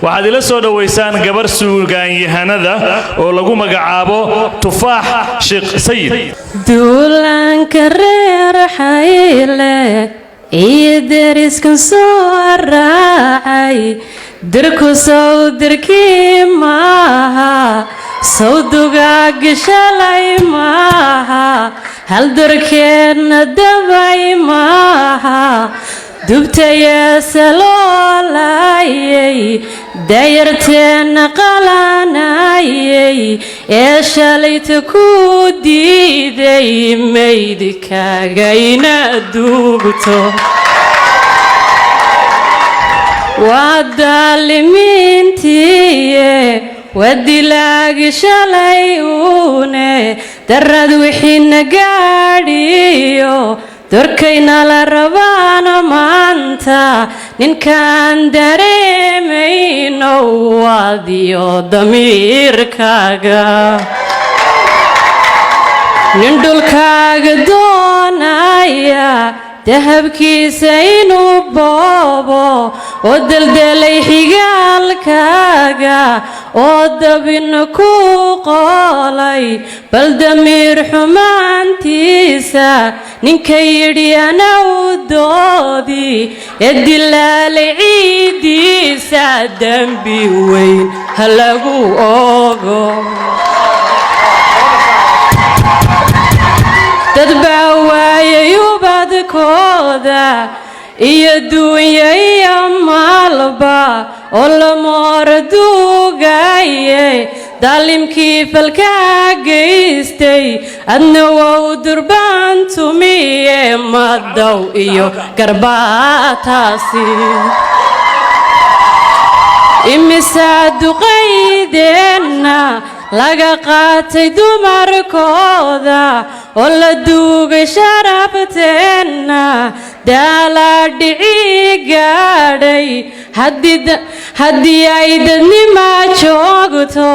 waxaad ila soo dhaweysaan gabar suugaanyahanada oo lagu magacaabo Tufaax Sheekh Sayid duulanka reer xayle idriskan soo raacay dirku soo dirkii maaha sawduga gashalay maaha hal dirkeena dabay maaha dubtaya saloolayay dayarteena qalanayay ee shalayta ku diiday maydkaaga ina duugto waa daalimiintiye wadilaagi shalay uune darad wixina gaadhiyo dorkayna la rabaana maanta ninkaan dareemayno waadiyo damiirkaaga nin dhulkaaga doonaya dahabkiisa inuu boobo oo daldelay xigaalkaaga oo dabina ku qolay bal damiir xumaantiisa ninka yidhi ana u doodi ee dilaalay ciidiisa dembi weyn ha lagu ogo dad baa waayay ubadkooda iyo duunya iyo maalba oo lamoor duugaye daalimkii falkaa geystay adna wow durbaan tumiye madow iyo garbaataasi imisaa duqaydeenna laga qaatay dumarkooda oo la duugay sharafteena daala dhici gaadhay haddii ay dadnima joogto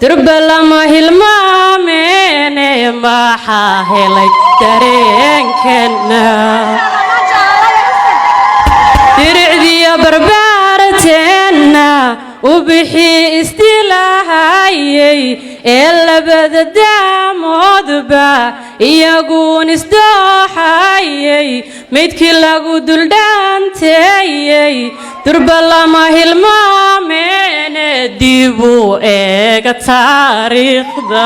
durba lama hilmaameene maxaa helay dareenkeena diricdiyo barbaarteena ubixii istilahayay ee labada daamoodba iyaguun isdooxayay maydkii lagu duldhaanteeyey durba lama hilmaameene dib u eega taariikhda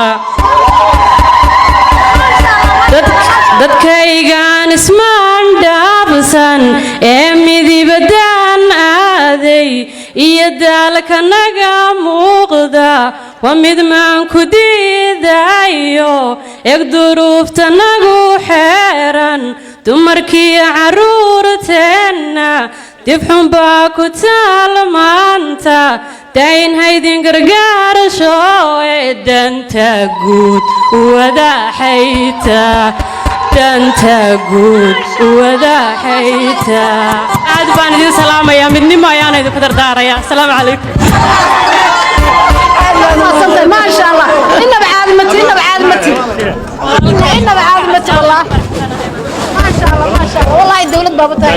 dadkaygaan ismaandhaabsan ee midibadaan aaday iyo daalka naga muuqda waa mid maan ku diidayo eeg duruufta nagu xeeran dumarkii carruurteenna dibxun baa ku taal maanta dayn haydin gargaarasho ee danta guud wadaxayta danta guud wadaxayta aad baan idin salaamayaa midnimo ayaan idinku dardaaraya assalaamu calaykum ما شاء الله إنه بعالمتي والله ما شاء الله والله الدولة بابتها